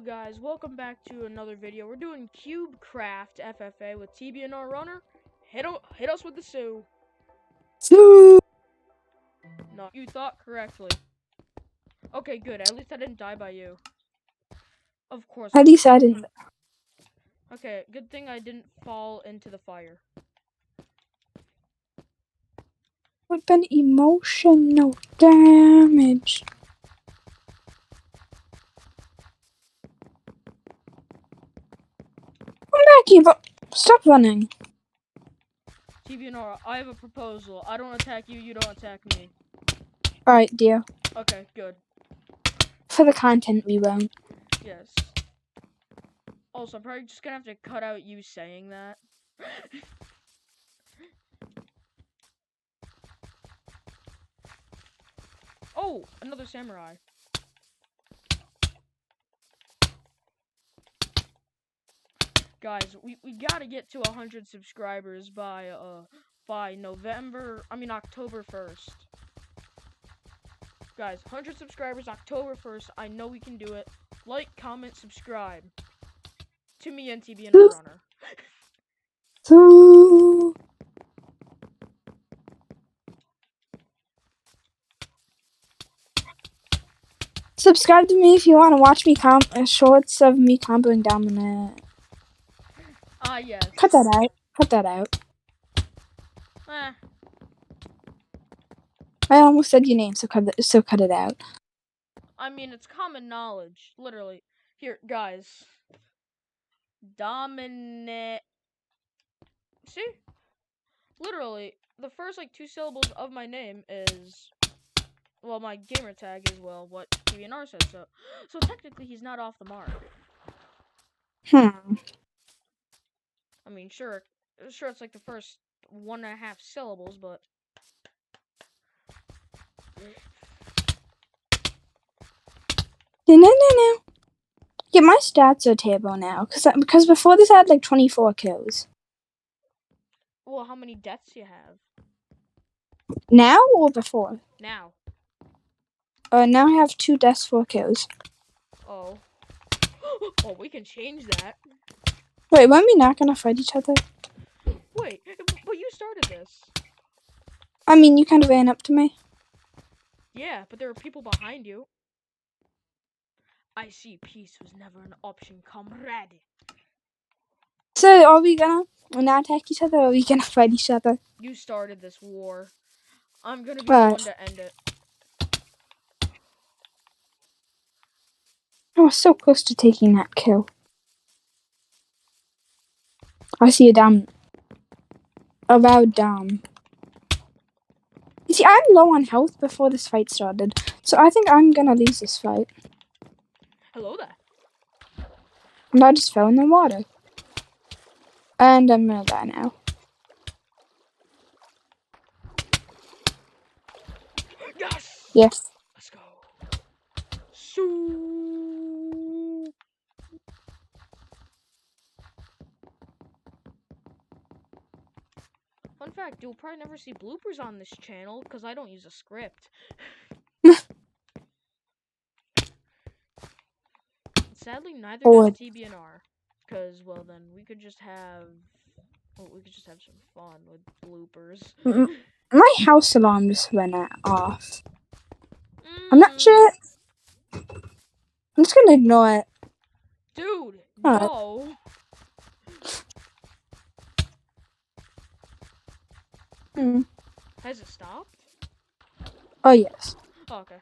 guys, welcome back to another video. We're doing CubeCraft FFA with TBNRrunner. Hit us with the Sue. Sue. No, you thought correctly. Okay, good. At least I didn't die by you. Of course. At least I didn't. Okay, good thing I didn't fall into the fire. Would have been emotional damage. Come back, you. Stop running. TBNR, I have a proposal. I don't attack you, you don't attack me. Alright, dear. Okay, good. For the content, we won't. Yes. Also, I'm probably just gonna have to cut out you saying that. Oh, another samurai. Guys, we gotta get to 100 subscribers by October 1st. Guys, 100 subscribers October 1st. I know we can do it. Like, comment, subscribe. To me and TBNRrunner. So... Subscribe to me if you want to watch me shorts of me comboing down on it. Ah, yes. Cut that out. Cut that out. I almost said your name, so cut it out. I mean, it's common knowledge, literally. Here, guys. Dominic. See? Literally, the first, two syllables of my name is... Well, my gamer tag is, what TBNR said, so... So, technically, he's not off the mark. I mean, sure, it's the first 1.5 syllables, but... No. Yeah, my stats are terrible now, because before this I had 24 kills. Well, how many deaths you have? Now or before? Now. Now I have 2 deaths, 4 kills. Oh. Oh, we can change that. Wait, weren't we not gonna fight each other? Wait, but you started this. I mean, you kind of ran up to me. Yeah, but there were people behind you. I see peace was never an option, comrade. So, are we gonna not attack each other, or are we gonna fight each other? You started this war. I'm gonna be the one to end it. I was so close to taking that kill. I see a dam. A loud dam. You see, I'm low on health before this fight started, so I think I'm gonna lose this fight. Hello there. And I just fell in the water. And I'm gonna die now. Yes! Yes. Let's go. Sue. Fun fact, you'll probably never see bloopers on this channel, because I don't use a script. Sadly, neither does TBNR. Because, well, then, we could just have some fun with bloopers. My house alarm just went off. I'm not sure. I'm just gonna ignore it. Dude, no. Has it stopped? Oh, yes. Oh, okay.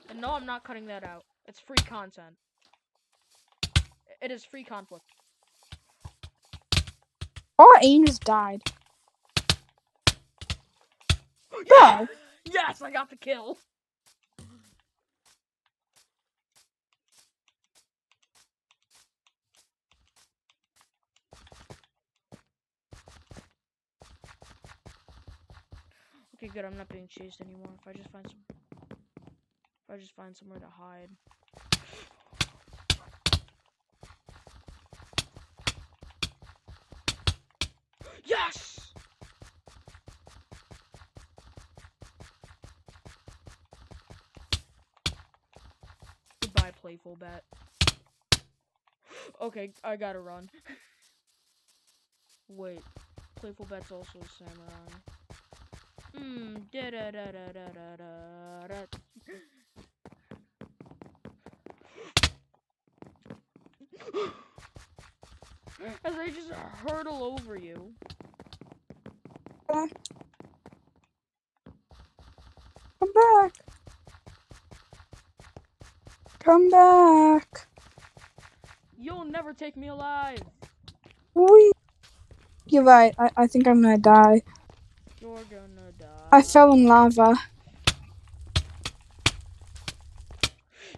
And no, I'm not cutting that out. It's free content. It is free conflict. Our angels died. Yeah! Yes, I got the kill. Okay, good. I'm not being chased anymore. If I just find somewhere to hide. Yes! Goodbye, playful bet. Okay, I gotta run. Wait, Playful Bet's also a samurai. Da da da da da da da. As I just hurtle over you. Come back. Come back. You'll never take me alive. Whee. You're right. I think I'm gonna die. You're gonna die. I fell in lava.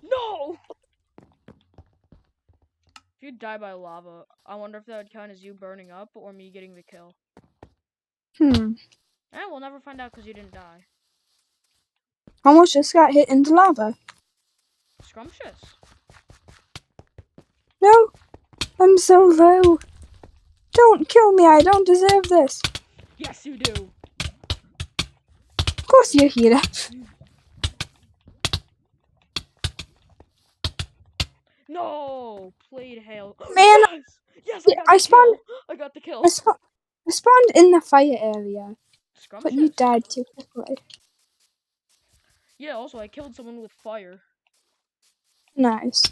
No! If you die by lava, I wonder if that would count as you burning up or me getting the kill. We'll never find out because you didn't die. Almost just got hit in the lava. Scrumptious. No, I'm so low. Don't kill me. I don't deserve this. Yes, you do. Of course you're here. No! Played hail. Man, Yes! Yes, I got I the spawned. kill! I got the kill. I spawned in the fire area, but you Scrumptious. died too quickly. Yeah, also, I killed someone with fire. Nice.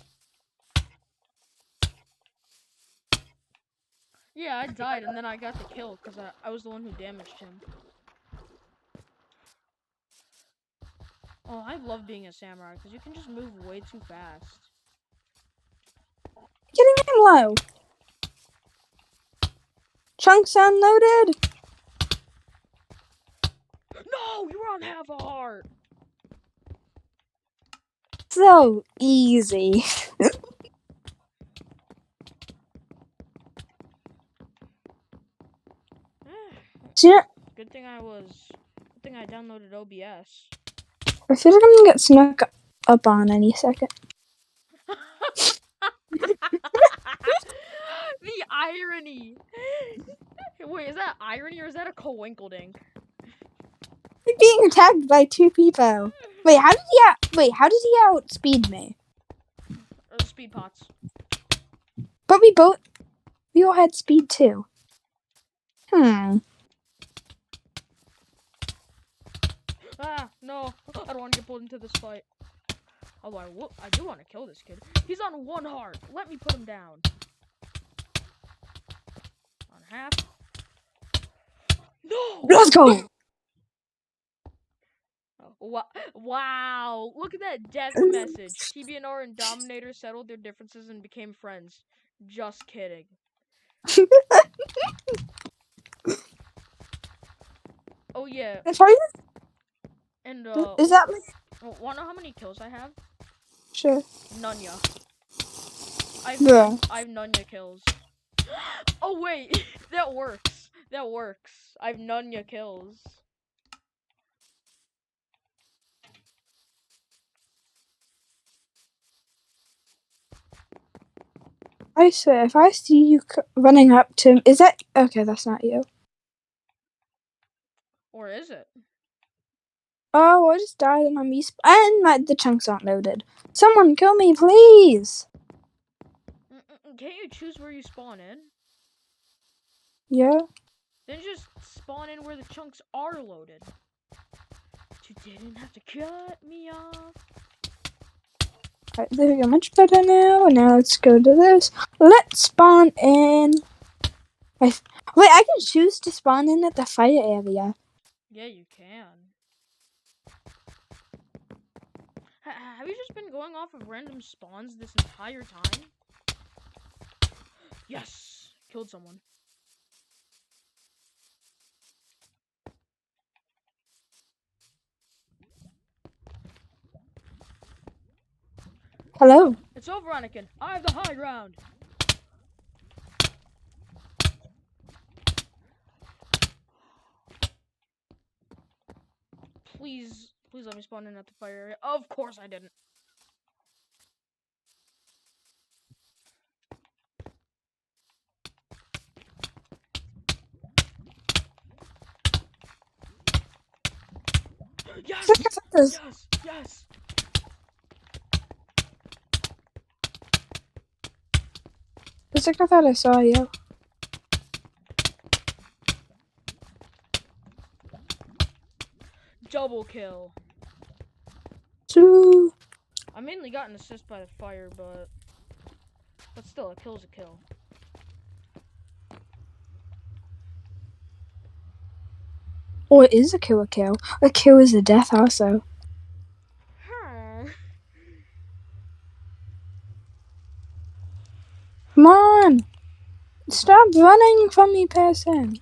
Yeah, I died and then I got the kill because I was the one who damaged him. Oh, I love being a samurai because you can just move way too fast. Getting in low. Chunks unloaded. No, you were on half a heart. So easy. Good thing I downloaded OBS. I feel like I'm gonna get snuck up on any second. The irony. Wait, is that irony or is that a coinkledink? I'm being attacked by two people. Wait, how did he outspeed me? Speed pots. But we all had speed too. Ah, no. I don't want to get pulled into this fight. Although I do want to kill this kid. He's on 1 heart. Let me put him down. On half. No! Let's go! Wow! Look at that death message. TBNR and Dominator settled their differences and became friends. Just kidding. Oh yeah. And is that like... wanna know how many kills I have? Sure. Nunya. Yeah. I have Nunya kills. Oh wait, that works. That works. I have Nunya kills. I swear, if I see you running up to him, is that... Okay, that's not you. Or is it? Oh, I just died and I'm and the chunks aren't loaded. Someone kill me, please! Can't you choose where you spawn in? Yeah. Then just spawn in where the chunks are loaded. But you didn't have to cut me off. Alright, there we go, much better now. And now let's go to this. Let's spawn in. Wait, I can choose to spawn in at the fire area. Yeah, you can. Have you just been going off of random spawns this entire time? Yes! Killed someone. Hello. It's over, Anakin. I have the high ground. Please let me spawn in at the fire area. Of course I didn't. Yes! Yes! Yes! It's like I thought I saw you. Double kill. Two. I mainly got an assist by the fire, but still, a kill's a kill. Or it is a kill a kill. A kill is a death also. Come on! Stop running from me, person!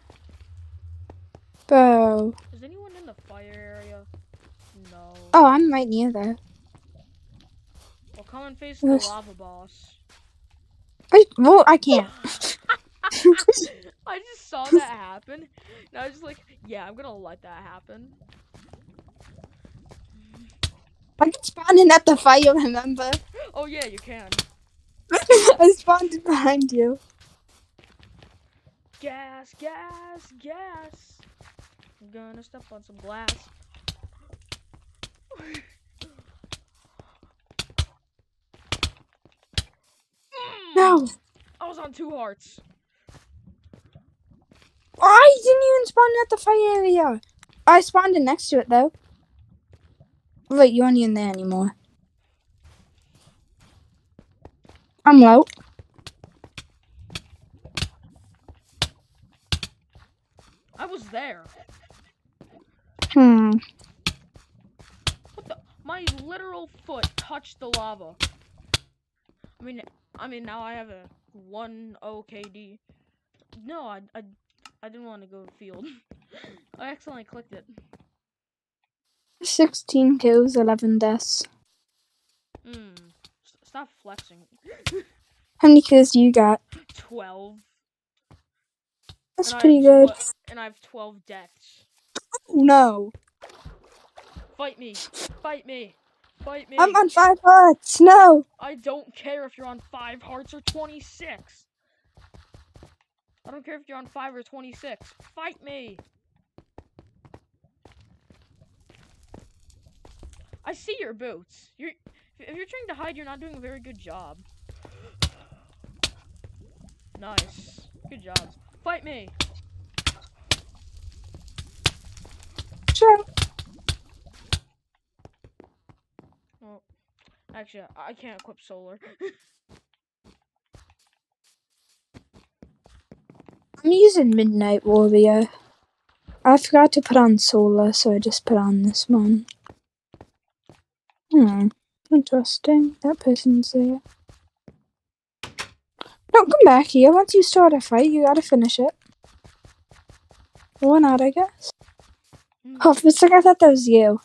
Bro. Is anyone in the fire area? No. Oh, I'm right near there. Well, come and face the lava boss. I can't. I just saw that happen, and I was just like, yeah, I'm gonna let that happen. I can spawn in at the fire, remember? Oh yeah, you can. I spawned in behind you. Gas, gas, gas. I'm gonna step on some glass. No. I was on 2 hearts. I didn't even spawn at the fire area. I spawned in next to it though. Wait, you aren't in there anymore. I'm low. I was there. What the? My literal foot touched the lava. I mean, now I have a 1-0 KD. No, I didn't want to go field. I accidentally clicked it. 16 kills, 11 deaths. Stop flexing. How many kills do you got? 12. That's pretty good. And I have 12 deaths. No. Fight me. Fight me. Fight me. I'm on 5 hearts. No. I don't care if you're on 5 hearts or 26. I don't care if you're on 5 or 26. Fight me. I see your boots. If you're trying to hide, you're not doing a very good job. Nice. Good job. Fight me. Sure. Well, actually, I can't equip solar. I'm using Midnight Warrior. I forgot to put on solar, so I just put on this one. Interesting. That person's there. Don't come back here. Once you start a fight, you gotta finish it. Or not, I guess. Oh, for a second I thought that was you.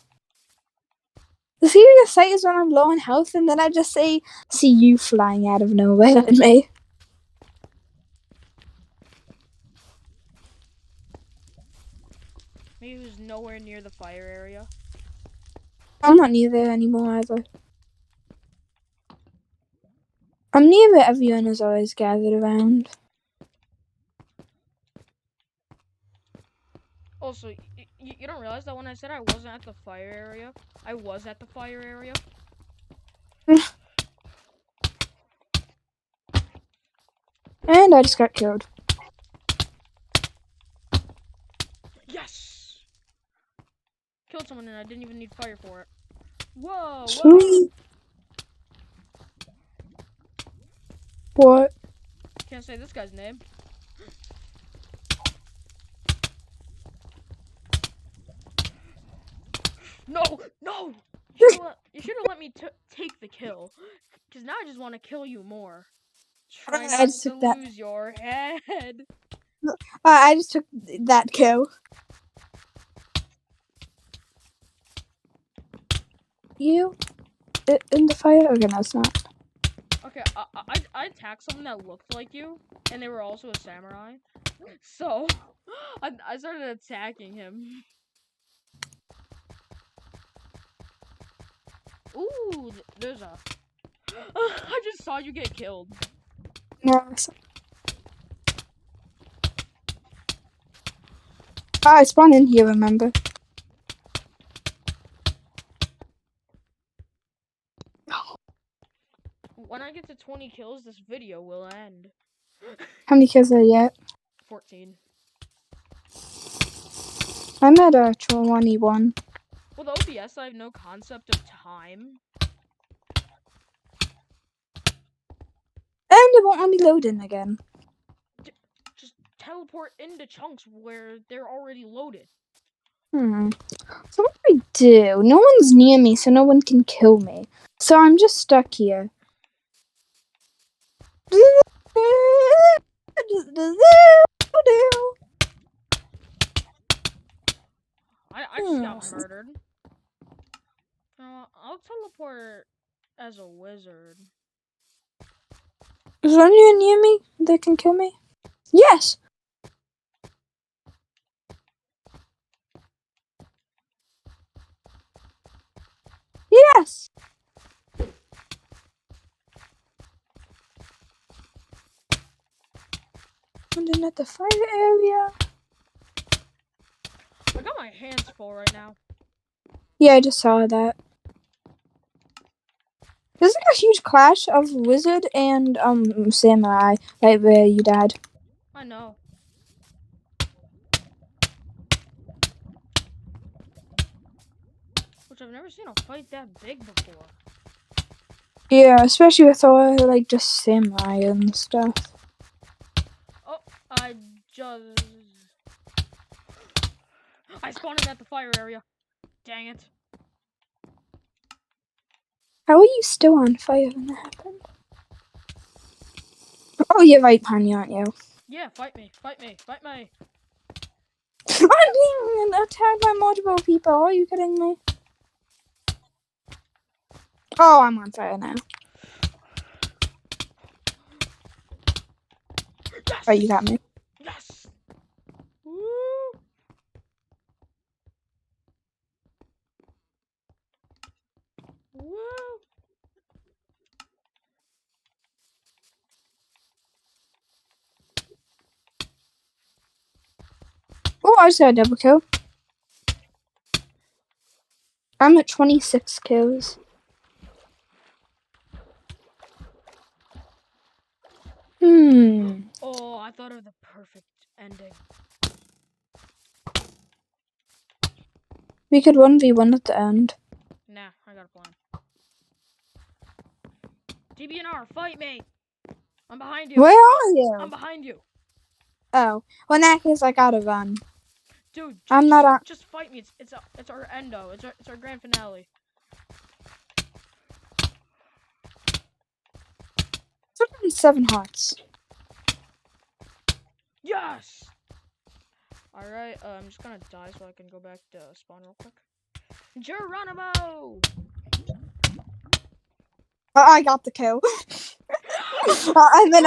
The serious sight is when I'm low on health, and then I just see you flying out of nowhere at me. Maybe he was nowhere near the fire area. I'm not near there anymore either. I'm near where everyone is always gathered around. Also, you don't realize that when I said I wasn't at the fire area, I was at the fire area? And I just got killed. Yes! Killed someone and I didn't even need fire for it. Whoa! Sweet. What? Can't say this guy's name. No! No! You should have let me take the kill. Because now I just want to kill you more. Try not to lose your head. I just took that kill. You in the fire? Okay, no, it's not. Okay, I attacked someone that looked like you, and they were also a samurai. So, I started attacking him. Ooh, there's a... I just saw you get killed. No. I spawned in here, remember? When I get to 20 kills, this video will end. How many kills are you at? 14. I'm at 21. With OBS, I have no concept of time. And it won't let me load in again. Just teleport into chunks where they're already loaded. So what do I do? No one's near me, so no one can kill me. So I'm just stuck here. I just got murdered. I'll teleport as a wizard. Is anyone near me that can kill me? Yes! Yes! And then at the fire area. I got my hands full right now. Yeah, I just saw that. There's like a huge clash of wizard and samurai right where you died. I know. Which I've never seen a fight that big before. Yeah, especially with all like just samurai and stuff. Oh, I spawned in at the fire area. Dang it. How are you still on fire when that happened? Oh, you're right, Penny, aren't you? Yeah, fight me. Fight me. Fight me. I'm being attacked by multiple people. Are you kidding me? Oh, I'm on fire now. Yes! Oh, you got me. Yes! Woo! Woo! Oh, I just got a double kill. I'm at 26 kills. Oh, I thought of the perfect ending. We could 1v1 at the end. Nah, I got a plan. TBNR, fight me! I'm behind you. Where are you? I'm behind you. Oh, well, in that case, I gotta run. Dude, I'm not on. just fight me. It's our endo. It's our grand finale. 7 hearts. Yes! Alright, I'm just gonna die so I can go back to spawn real quick. Geronimo! Oh, I got the kill. I went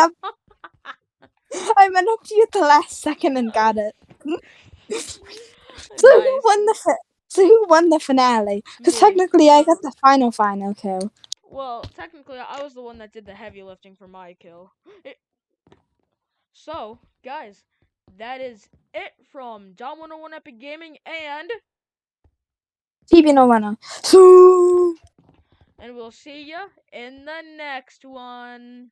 up to you at the last second and got it. So Nice. who won the finale? Because technically I got the final kill. Well, technically I was the one that did the heavy lifting for my kill. So, guys, that is it from Dom 101 Epic Gaming and TBNRrunner. So and we'll see ya in the next one.